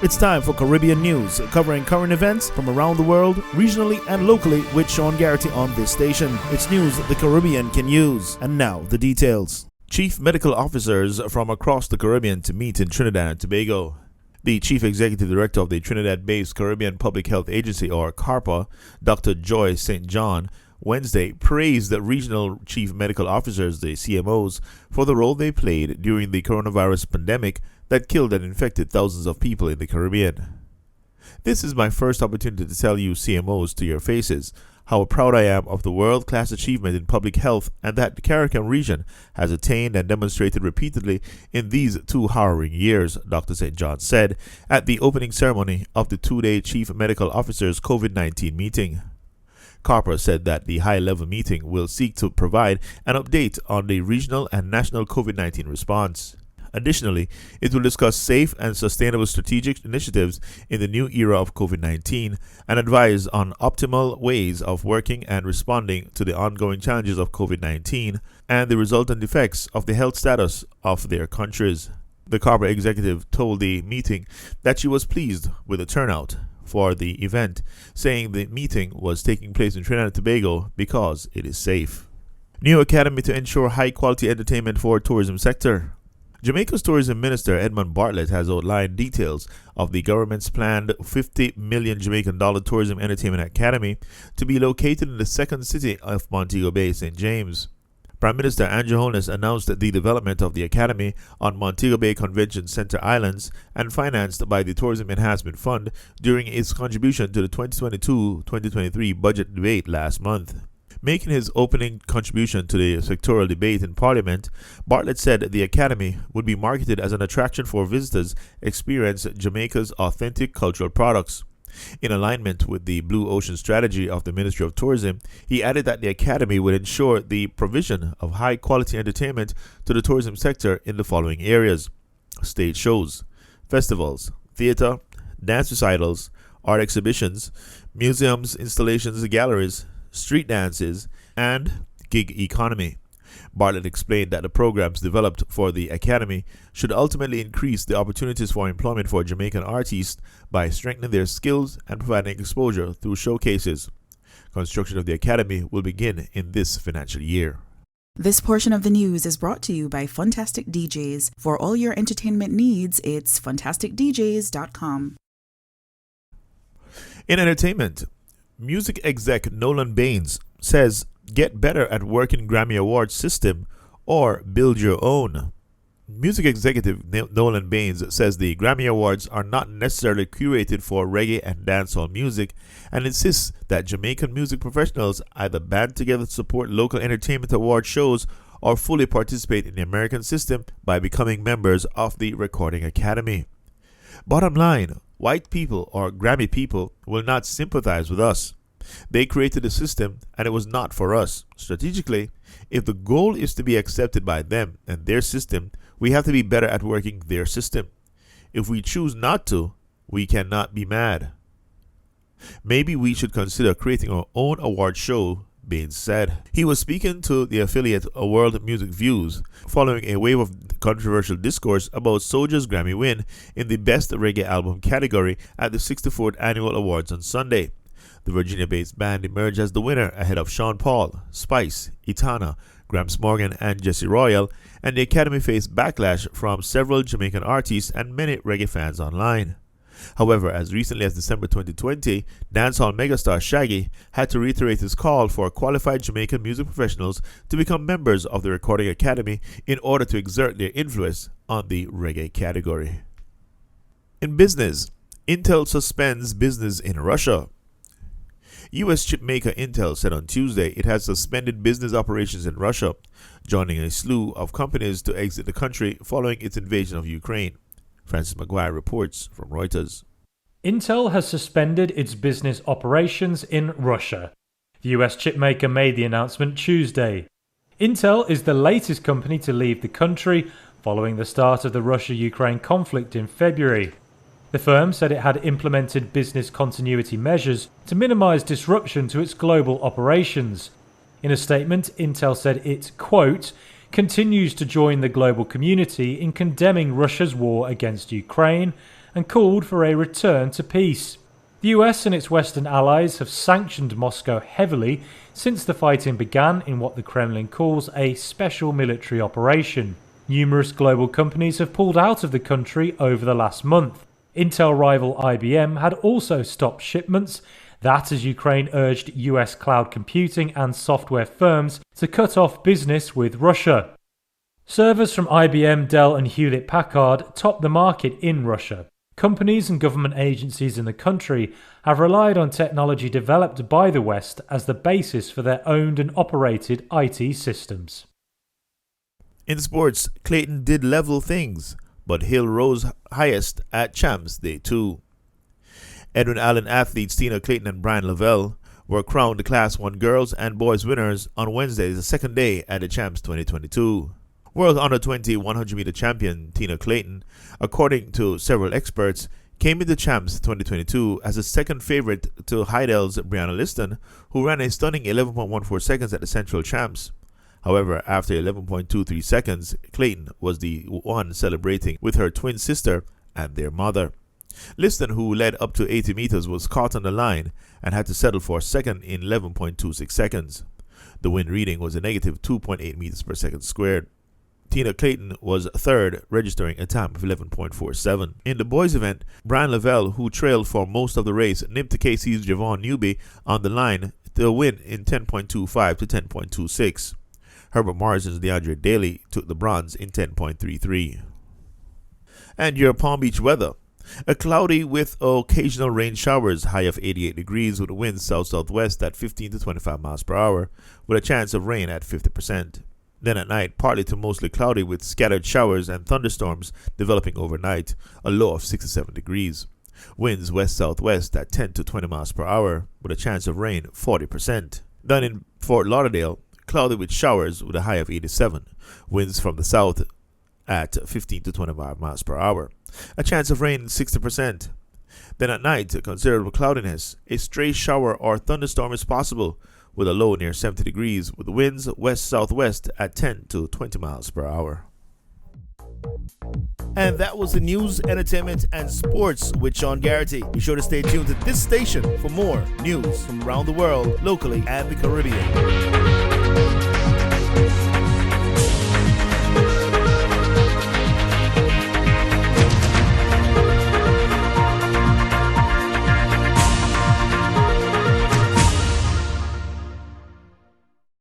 It's time for Caribbean News, covering current events from around the world, regionally and locally, with Sean Garrity on this station. It's news the Caribbean can use. And now, the details. Chief medical officers from across the Caribbean to meet in Trinidad and Tobago. The Chief Executive Director of the Trinidad-based Caribbean Public Health Agency, or CARPA, Dr. Joy St. John, Wednesday praised the regional chief medical officers, the CMOs, for the role they played during the coronavirus pandemic that killed and infected thousands of people in the Caribbean. This is my first opportunity to tell you CMOs to your faces how proud I am of the world-class achievement in public health and that the Caribbean region has attained and demonstrated repeatedly in these 2 harrowing years, Dr. St. John said at the opening ceremony of the 2-day Chief Medical Officers COVID-19 meeting. CARPA said that the high-level meeting will seek to provide an update on the regional and national COVID-19 response. Additionally, it will discuss safe and sustainable strategic initiatives in the new era of COVID-19 and advise on optimal ways of working and responding to the ongoing challenges of COVID-19 and the resultant effects of the health status of their countries. The CARPA executive told the meeting that she was pleased with the turnout for the event, saying the meeting was taking place in Trinidad and Tobago because it is safe. New academy to ensure high-quality entertainment for tourism sector. Jamaica's tourism minister Edmund Bartlett has outlined details of the government's planned $50 million Jamaican tourism entertainment academy to be located in the second city of Montego Bay, St. James. Prime Minister Andrew Holness announced the development of the academy on Montego Bay Convention Center Islands and financed by the Tourism Enhancement Fund during its contribution to the 2022-2023 budget debate last month. Making his opening contribution to the sectoral debate in Parliament, Bartlett said the Academy would be marketed as an attraction for visitors experience Jamaica's authentic cultural products. In alignment with the Blue Ocean strategy of the Ministry of Tourism, he added that the Academy would ensure the provision of high-quality entertainment to the tourism sector in the following areas: stage shows, festivals, theater, dance recitals, art exhibitions, museums, installations, galleries, street dances, and gig economy. Bartlett explained that the programs developed for the Academy should ultimately increase the opportunities for employment for Jamaican artists by strengthening their skills and providing exposure through showcases. Construction of the Academy will begin in this financial year. This portion of the news is brought to you by Fantastic DJs. For all your entertainment needs, it's fantasticdjs.com. In entertainment, music exec Nolan Baynes says, "Get better at working Grammy Awards system or build your own." Music executive Nolan Baynes says the Grammy Awards are not necessarily curated for reggae and dancehall music and insists that Jamaican music professionals either band together to support local entertainment award shows or fully participate in the American system by becoming members of the Recording Academy. Bottom line, white people or Grammy people will not sympathize with us. They created a system and it was not for us. Strategically, if the goal is to be accepted by them and their system, we have to be better at working their system. If we choose not to, we cannot be mad. Maybe we should consider creating our own award show, Baynes said. He was speaking to the affiliate World Music Views following a wave of controversial discourse about Soulja's Grammy win in the Best Reggae Album category at the 64th Annual Awards on Sunday. The Virginia-based band emerged as the winner ahead of Sean Paul, Spice, Itana, Gramps Morgan, and Jesse Royal, and the Academy faced backlash from several Jamaican artists and many reggae fans online. However, as recently as December 2020, dancehall megastar Shaggy had to reiterate his call for qualified Jamaican music professionals to become members of the Recording Academy in order to exert their influence on the reggae category. In business, Intel suspends business in Russia. U.S. chip maker Intel said on Tuesday it has suspended business operations in Russia, joining a slew of companies to exit the country following its invasion of Ukraine. Francis McGuire reports from Reuters. Intel has suspended its business operations in Russia. The US chipmaker made the announcement Tuesday. Intel is the latest company to leave the country following the start of the Russia-Ukraine conflict in February. The firm said it had implemented business continuity measures to minimize disruption to its global operations. In a statement, Intel said it, quote, continues to join the global community in condemning Russia's war against Ukraine and called for a return to peace. The US and its Western allies have sanctioned Moscow heavily since the fighting began in what the Kremlin calls a special military operation. Numerous global companies have pulled out of the country over the last month. Intel rival IBM had also stopped shipments, that as Ukraine urged US cloud computing and software firms to cut off business with Russia. Servers from IBM, Dell and Hewlett-Packard top the market in Russia. Companies and government agencies in the country have relied on technology developed by the West as the basis for their owned and operated IT systems. In sports, Clayton did level things, but Hill rose highest at Champs Day 2. Edwin Allen athletes Tina Clayton and Baynes Levell were crowned the Class 1 girls and boys winners on Wednesday, the second day at the Champs 2022. World Under 20 100-meter champion Tina Clayton, according to several experts, came into Champs 2022 as a second favorite to Heidel's Brianna Liston, who ran a stunning 11.14 seconds at the Central Champs. However, after 11.23 seconds, Clayton was the one celebrating with her twin sister and their mother. Liston, who led up to 80 meters, was caught on the line and had to settle for second in 11.26 seconds. The wind reading was a negative 2.8 meters per second squared. Tina Clayton was third, registering a time of 11.47. In the boys' event, Baynes Levell, who trailed for most of the race, nipped KC's Javon Newby on the line to win in 10.25 to 10.26. Herbert Morrison's DeAndre Daly took the bronze in 10.33. And your Palm Beach weather. A cloudy with occasional rain showers, high of 88 degrees with winds south-southwest at 15 to 25 miles per hour, with a chance of rain at 50%. Then at night, partly to mostly cloudy with scattered showers and thunderstorms developing overnight, a low of 67 degrees. Winds west-southwest at 10 to 20 miles per hour, with a chance of rain 40%. Then in Fort Lauderdale, cloudy with showers with a high of 87. Winds from the south at 15 to 25 miles per hour. A chance of rain 60%. Then at night, considerable cloudiness. A stray shower or thunderstorm is possible with a low near 70 degrees with winds west-southwest at 10 to 20 miles per hour. And that was the news, entertainment, and sports with Sean Garrity. Be sure to stay tuned to this station for more news from around the world, locally, and the Caribbean.